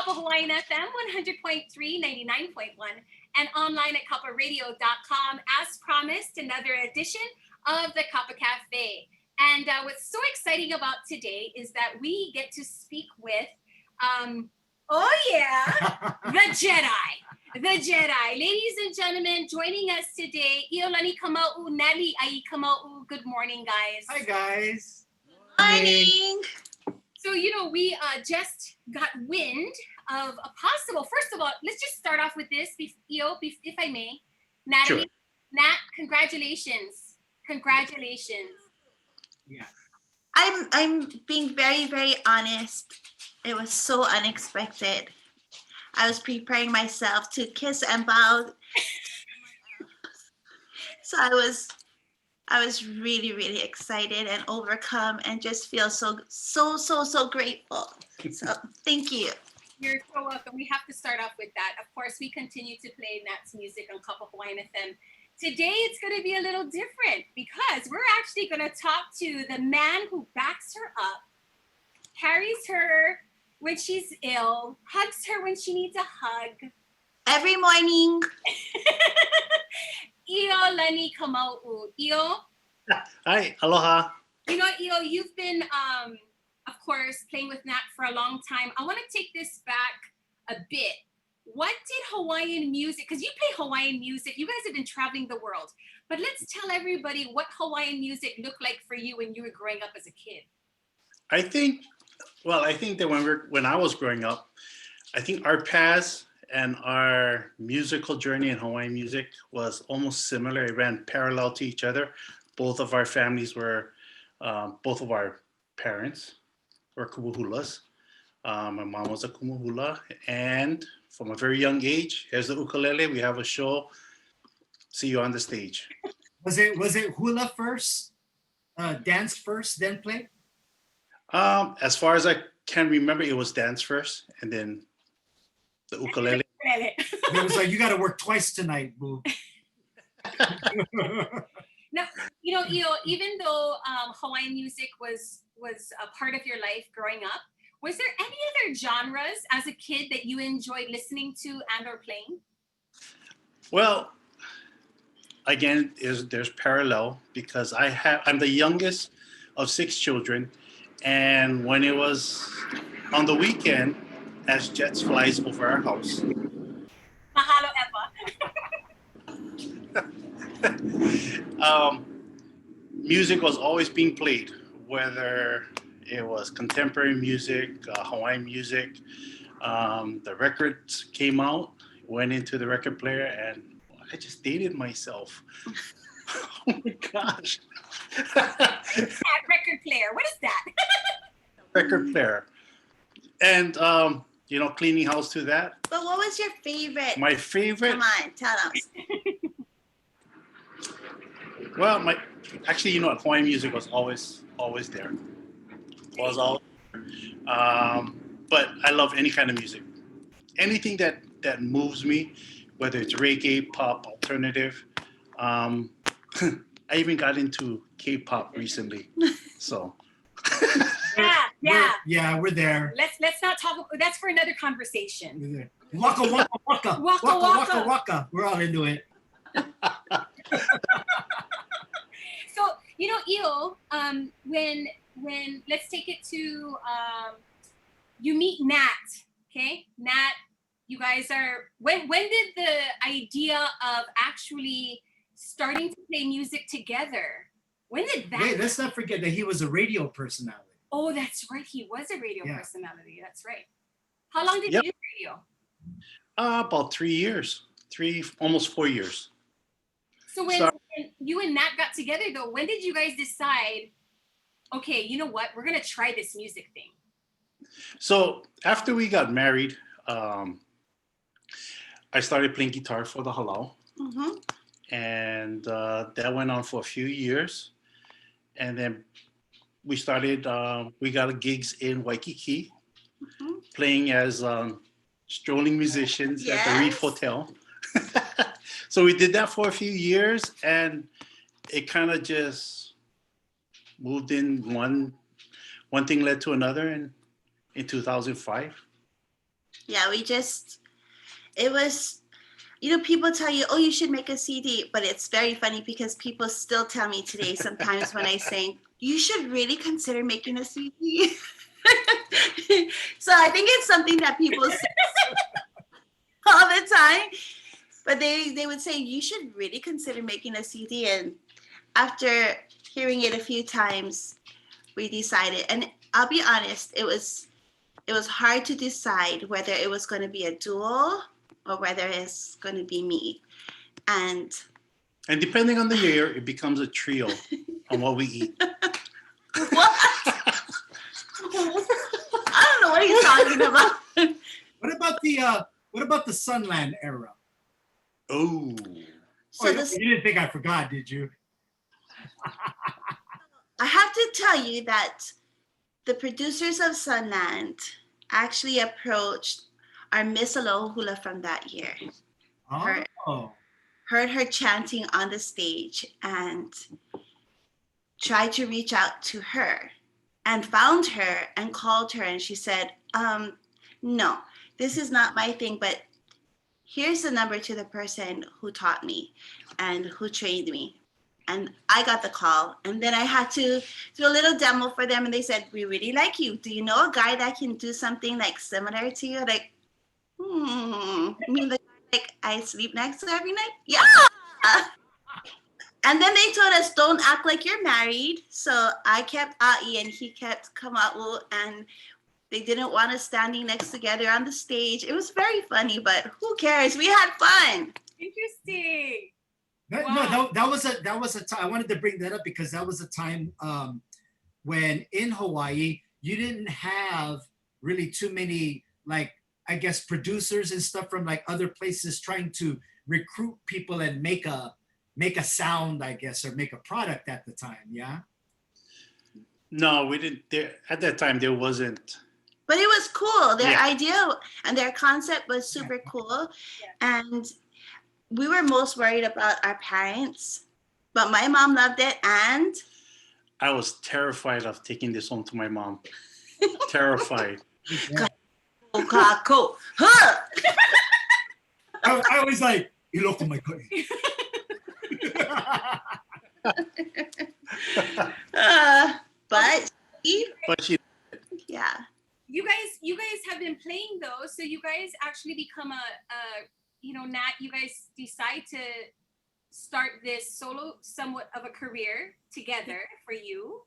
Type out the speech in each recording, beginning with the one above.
Kapa Hawaiian FM 100.3, 99.1, and online at kaparadio.com. As promised, another edition of the Kapa Cafe. And what's so exciting about today is that we get to speak with, the Jedi. The Jedi. Ladies and gentlemen, joining us today, Iolani Kamauu, Natalie Kamauu. Good morning, guys. Hi, guys. Morning. So, we just got wind of a possible, first of all, let's just start off with this, if I may. Natalie, Sure. Nat, congratulations. Congratulations. Yeah. I'm being very, very honest. It was so unexpected. I was preparing myself to kiss and bow. So I was really, really excited and overcome and just feel so grateful. So thank you. You're so welcome. We have to start off with that. Of course, we continue to play Nat's music on Kapa Hawaiian FM. Today, it's going to be a little different because we're actually going to talk to the man who backs her up, carries her when she's ill, hugs her when she needs a hug. Every morning. Iolani Kamauu. Io, Hi, aloha. Io, you've been, of course, playing with Nat for a long time. I want to take this back a bit. What did Hawaiian music, because you play Hawaiian music, you guys have been traveling the world, but let's tell everybody what Hawaiian music looked like for you when you were growing up as a kid. I think that when I was growing up, I think our paths and our musical journey in Hawaiian music was almost similar. It ran parallel to each other. Both of our families were, both of our parents were kumuhulas. My mom was a kumuhula, and from a very young age, here's the ukulele. We have a show. See you on the stage. Was it hula first, dance first, then play? As far as I can remember, it was dance first, and then the ukulele. It was like, you got to work twice tonight, boo. Now, Io, even though Hawaiian music was a part of your life growing up, was there any other genres as a kid that you enjoyed listening to and or playing? Well, again, there's parallel because I'm the youngest of 6 children, and when it was on the weekend, as jets flies over our house, Mahalo Eva. music was always being played, whether it was contemporary music, Hawaiian music. The records came out, went into the record player, and I just dated myself. Oh my gosh. Record player, what is that? Record player. And, cleaning house to that. But what was your favorite? My favorite? Come on, tell us. Well, Hawaiian music was always there. Was all, but I love any kind of music. Anything that moves me, whether it's reggae, pop, alternative. I even got into K-pop recently, so. Yeah. We're there. Let's not talk. That's for another conversation. We're there. Waka waka waka. Waka, Waka waka. waka waka. We're all into it. So, Io, when let's take it to you meet Nat, okay? Nat, you guys are when did the idea of actually starting to play music together? When did that? Wait, let's not forget that he was a radio personality. Oh, that's right. He was a radio Yeah. personality. That's right. How long did Yep. you do radio? About 3 years, almost 4 years. So when you and Nat got together, though, when did you guys decide, okay, you know what? We're going to try this music thing. So after we got married, I started playing guitar for the halau. Mm-hmm. And that went on for a few years. And then we started, we got gigs in Waikiki, playing as strolling musicians at the Reef Hotel. So we did that for a few years, and it kind of just moved in. One thing led to another, and in 2005, Yeah, it was, people tell you, oh, you should make a CD, but it's very funny because people still tell me today sometimes when I sing, you should really consider making a CD. So I think it's something that people say all the time, but they would say, you should really consider making a CD. And after hearing it a few times, we decided, and I'll be honest, it was hard to decide whether it was going to be a duo or whether it's going to be me. And depending on the year, it becomes a trio on what we eat. what? I don't know what he's talking about. What about the Sunland era? Oh. So You didn't think I forgot, did you? I have to tell you that the producers of Sunland actually approached our Miss Aloha from that year. Oh. Heard her chanting on the stage and tried to reach out to her and found her and called her, and she said, no, this is not my thing, but here's the number to the person who taught me and who trained me. And I got the call, and then I had to do a little demo for them, and they said, we really like you. Do you know a guy that can do something like similar to you? Like, you mean the guy like I sleep next to every night? Yeah. And then they told us, don't act like you're married. So I kept Ai and he kept Kamauu, and they didn't want us standing next together on the stage. It was very funny, but who cares? We had fun. Interesting. No, that was a time. I wanted to bring that up because that was a time when in Hawaii you didn't have really too many, like, I guess, producers and stuff from like other places trying to recruit people and make a sound, I guess, or make a product at the time. Yeah. No, we didn't. At that time, there wasn't. But it was cool. Their idea and their concept was super cool. Yeah. And we were most worried about our parents, but my mom loved it, and I was terrified of taking this home to my mom. Terrified. Huh? I was like, "Iloko my god." But she. Yeah. You guys have been playing though, so you guys actually become Nat, you guys decide to start this solo, somewhat of a career together for you.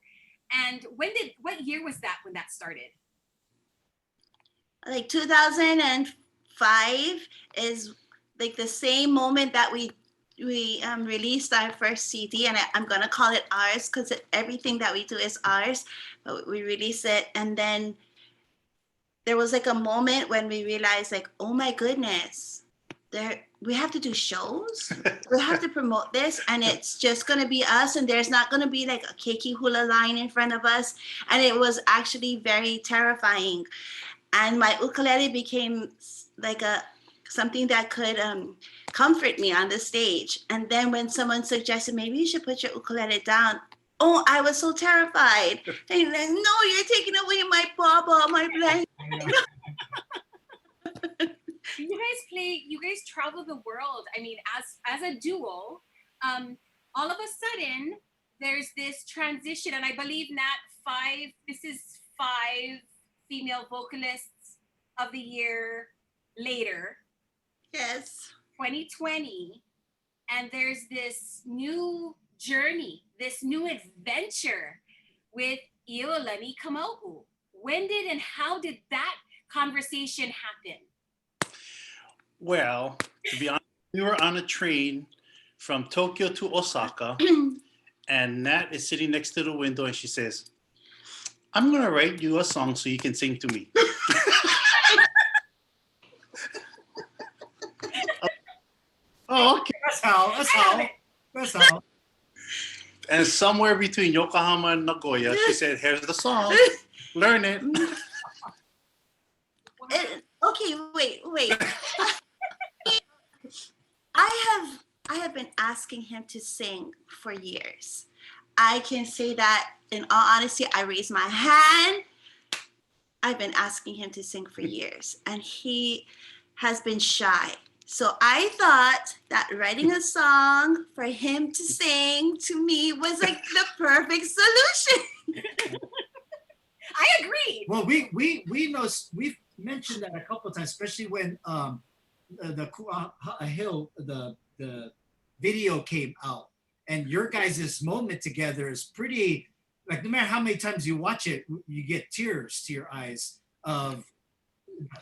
And what year was that when that started? Like 2005 is like the same moment that we released our first CD, and I'm gonna call it ours because everything that we do is ours. But we released it, and then there was like a moment when we realized, like, oh my goodness, we have to do shows. We have to promote this, and it's just gonna be us, and there's not gonna be like a keiki hula line in front of us. And it was actually very terrifying. And my ukulele became like something that could comfort me on the stage. And then when someone suggested, maybe you should put your ukulele down, oh, I was so terrified. And like, no, you're taking away my baba, my blanket. You guys travel the world. I mean, as a duo, all of a sudden there's this transition, and I believe this is 5 female vocalists of the year later. Yes. 2020, and there's this new journey, this new adventure with Iolani Kamauu. When did and how did that conversation happen? Well, to be honest, we were on a train from Tokyo to Osaka, and Nat is sitting next to the window, and she says, I'm going to write you a song so you can sing to me. Oh, okay. That's how. And somewhere between Yokohama and Nagoya, she said, here's the song. Learn it. Okay, wait. I have been asking him to sing for years. I can say that in all honesty, I raised my hand I've been asking him to sing for years, and he has been shy. So I thought that writing a song for him to sing to me was like the perfect solution. I agree. Well, we know, we've mentioned that a couple of times, especially when the Hill the video came out, and your guys' moment together is pretty, like, no matter how many times you watch it, you get tears to your eyes of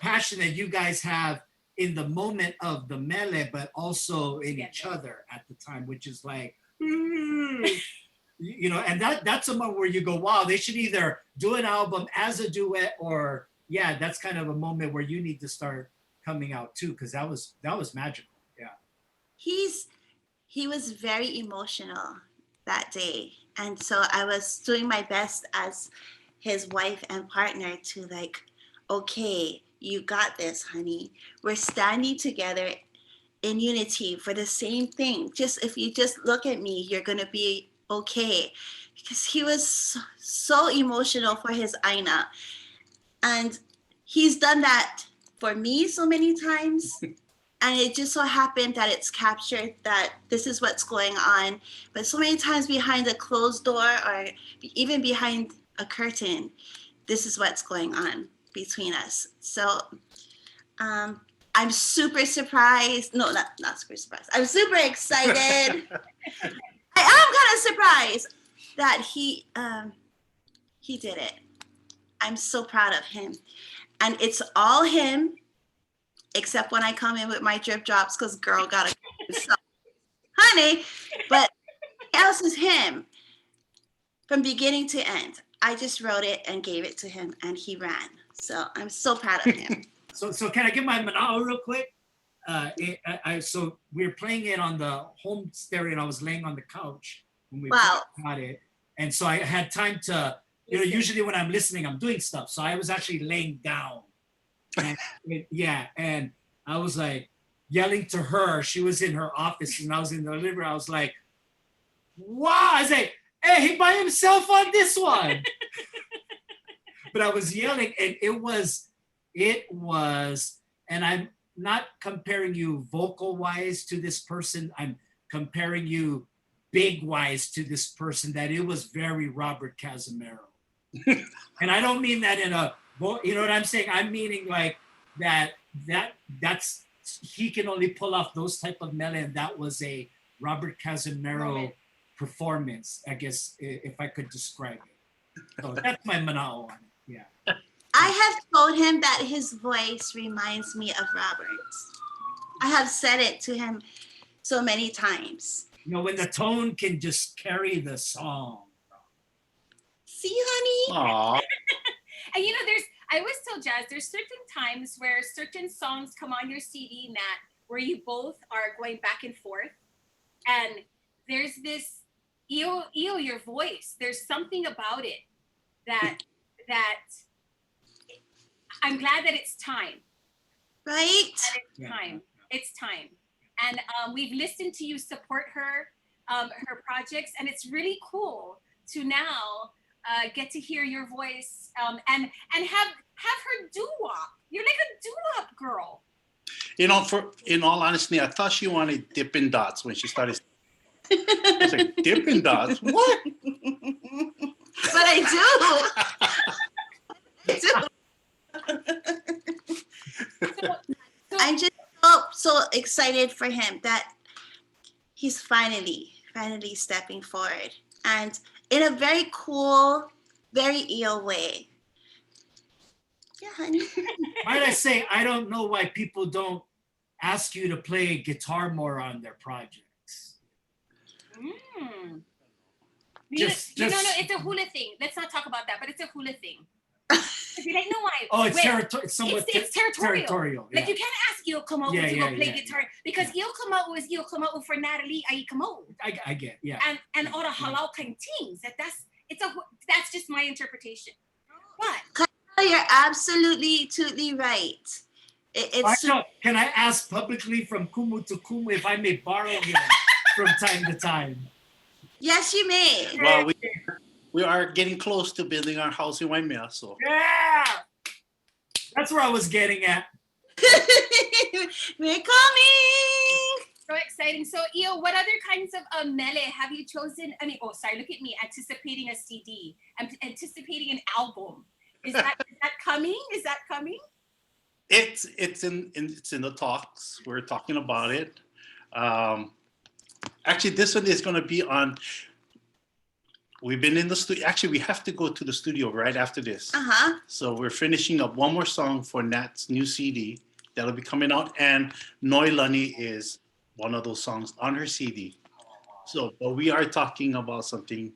passion that you guys have in the moment of the mele, but also in each other at the time, which is like, you know, and that's a moment where you go, wow, they should either do an album as a duet, or yeah, that's kind of a moment where you need to start coming out too, because that was magical. Yeah. He was very emotional that day, and so I was doing my best as his wife and partner to like, okay, you got this, honey. We're standing together in unity for the same thing. Just if you just look at me, you're gonna be okay. Because he was so emotional for his Aina, and he's done that for me so many times. And it just so happened that it's captured that this is what's going on. But so many times behind a closed door, or even behind a curtain, this is what's going on between us. So I'm super surprised. No, not super surprised. I'm super excited. I am kind of surprised that he did it. I'm so proud of him. And it's all him, except when I come in with my drip drops, because girl gotta so, honey, but else is him from beginning to end. I just wrote it and gave it to him, and he ran. So I'm so proud of him. So can I give my manao real quick? So we were playing it on the home stereo, and I was laying on the couch when we got it, and so I had time to, you know, usually when I'm listening, I'm doing stuff. So I was actually laying down. And and I was like yelling to her. She was in her office, and I was in the living room. I was like, wow. I was like, hey, he by himself on this one. But I was yelling, and it was, and I'm not comparing you vocal wise to this person. I'm comparing you big wise to this person, that it was very Robert Casimiro. And I don't mean that in a, you know what I'm saying? I'm meaning like that's, he can only pull off those type of mele, and that was a Robert Casimiro performance, I guess, if I could describe it. So that's my manao on it. Yeah. I have told him that his voice reminds me of Robert's. I have said it to him so many times. You know, when the tone can just carry the song. See, honey? Aww. And you know, I always tell Jazz, there's certain times where certain songs come on your CD, Nat, where you both are going back and forth. And there's this, Io, your voice, there's something about it that I'm glad that it's time. Right? That it's time. It's time. And we've listened to you support her projects, and it's really cool to now get to hear your voice and have her doo-wop. You're like a doo-wop girl. You know, in all honesty, I thought she wanted Dippin' Dots when she started. I was like, Dippin' Dots? What? But I do. I'm just so excited for him that he's finally stepping forward, and in a very cool, very Io way. Yeah, honey. Might I say, I don't know why people don't ask you to play guitar more on their projects. Mm. No, it's a hula thing. Let's not talk about that, but it's a hula thing. Be like, no, why? Oh, it's somewhat it's territorial. Yeah. Like, you can't ask Io Kamauu to go play guitar, because Io Kamauu is Io Kamauu for Natalie Kamauu. I get, yeah. And all the halal kind things. That's just my interpretation. But You're absolutely right. Can I ask publicly from Kumu to Kumu if I may borrow him from time to time? Yes, you may. Well, we are getting close to building our house in Waimea, so. Yeah! That's where I was getting at. We're coming. So exciting. So, Io, what other kinds of mele have you chosen? I mean, oh, sorry, look at me, anticipating a CD. I'm anticipating an album. Is that coming? Is that coming? It's in the talks. We're talking about it. Actually, this one is going to be on. We've been in the studio. Actually, we have to go to the studio right after this. So we're finishing up one more song for Nat's new CD that'll be coming out, and Iolani is one of those songs on her CD. So, but we are talking about something.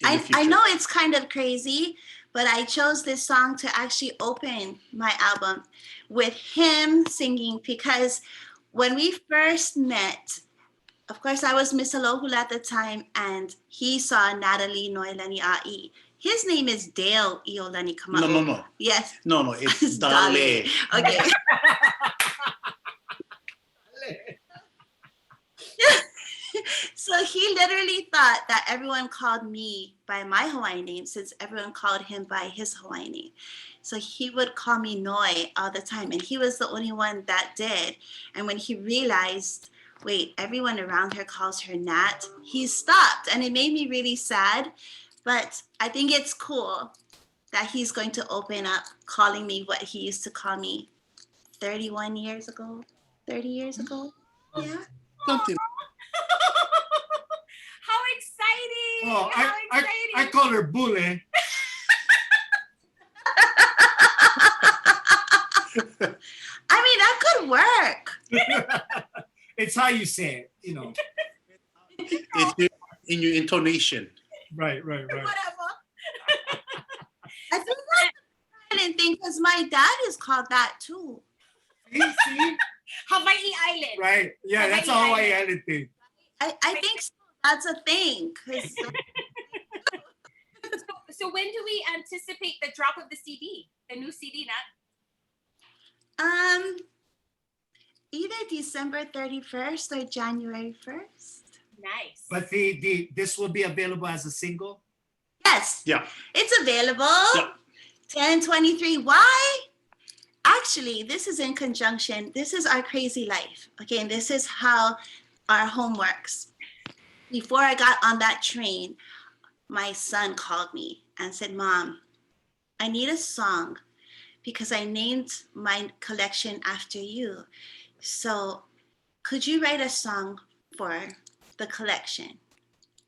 I know it's kind of crazy, but I chose this song to actually open my album with him singing, because when we first met, of course, I was Miss Aloha at the time, and he saw Natalie Iolani Ai. His name is Dale Iolani Kamauu. No. Yes. No, it's Dale. Okay. So he literally thought that everyone called me by my Hawaiian name, since everyone called him by his Hawaiian name. So he would call me Noi all the time, and he was the only one that did. And when he realized, wait, everyone around her calls her Nat, he stopped, and it made me really sad. But I think it's cool that he's going to open up calling me what he used to call me 31 years ago, 30 years ago. Yeah. Something. How exciting! Oh, How exciting! I call her Bule. I mean, that could work. It's how you say it, you know. It's in your intonation. Right. Whatever. I think that's a thing, because my dad is called that too. See? Hawaii Island. Right. Yeah, that's a Hawaii Island thing. I think so. That's a thing. 'Cause So when do we anticipate the drop of the CD, the new CD, Nat? Either December 31st or January 1st. Nice. But this will be available as a single? Yes. Yeah. It's available. Yeah. 10/23. Why? Actually, this is in conjunction. This is our crazy life. Okay, and this is how our home works. Before I got on that train, my son called me and said, Mom, I need a song because I named my collection after you. So could you write a song for the collection?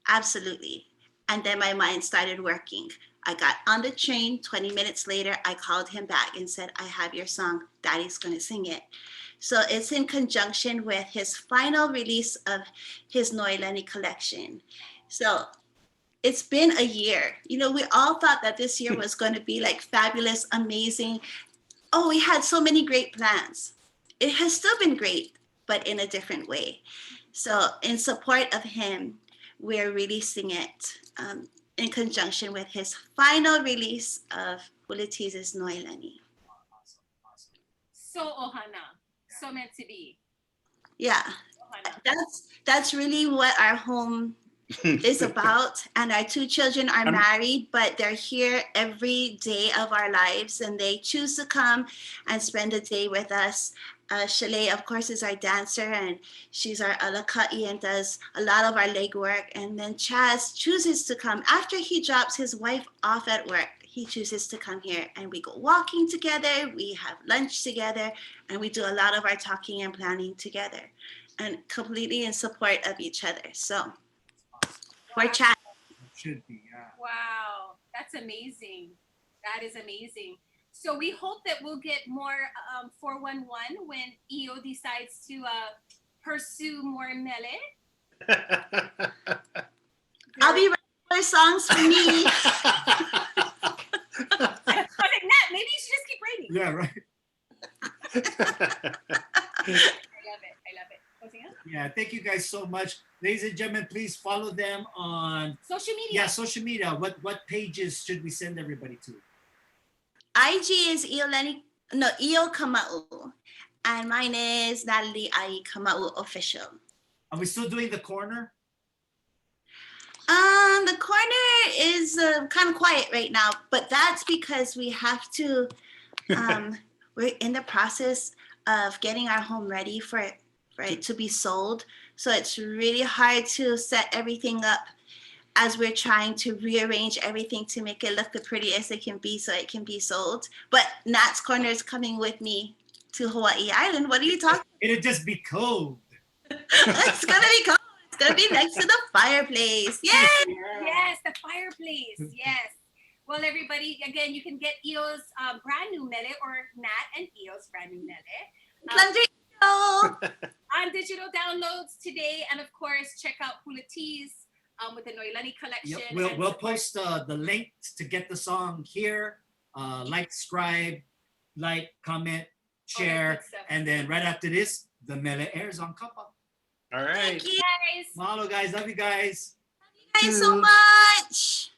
Absolutely. And then my mind started working. I got on the train. 20 minutes later, I called him back and said, I have your song. Daddy's going to sing it. So it's in conjunction with his final release of his Iolani collection. So it's been a year. You know, we all thought that this year was going to be like fabulous, amazing. Oh, we had so many great plans. It has still been great, but in a different way. So in support of him, we're releasing it in conjunction with his final release of Buleti's Iolani. So ohana. So meant to be. Yeah, Ohana. that's really what our home is about. And our two children are married, but they're here every day of our lives, and they choose to come and spend a day with us. Chalet, of course, is our dancer, and she's our alaka'i and does a lot of our leg work. And then Chaz chooses to come after he drops his wife off at work. He chooses to come here, and we go walking together, we have lunch together, and we do a lot of our talking and planning together, and completely in support of each other. So we're chatting. Should be, yeah. Wow, that's amazing. That is amazing. So we hope that we'll get more 411 when Io decides to pursue more mele. I'll be writing more songs for me. I was like, Nat, maybe you should just keep writing. Yeah, right. I love it. Closing up? Yeah, thank you guys so much. Ladies and gentlemen, please follow them on Social media. social media. What pages should we send everybody to? IG is Io Kamauu, and mine is Natalie Kamauu official. Are we still doing the corner? The corner is kind of quiet right now, but that's because we have to we're in the process of getting our home ready for it to be sold. So it's really hard to set everything up as we're trying to rearrange everything to make it look the prettiest it can be so it can be sold. But Nat's Corner is coming with me to Hawaii Island. What are you talking? It'll just be cold. It's gonna be cold. It's gonna be next to the fireplace. Yay! Yes, the fireplace. Yes. Well, everybody, again, you can get Io's brand new mele, or Nat and Io's brand new mele on digital downloads today. And of course, check out Hula Teas with the Iolani collection. Yep. We'll post the links to get the song here. Like, subscribe, comment, share, and then right after this, the mele airs on Kapa. All right. Thank you Guys. Mahalo, guys. Love you guys. so much.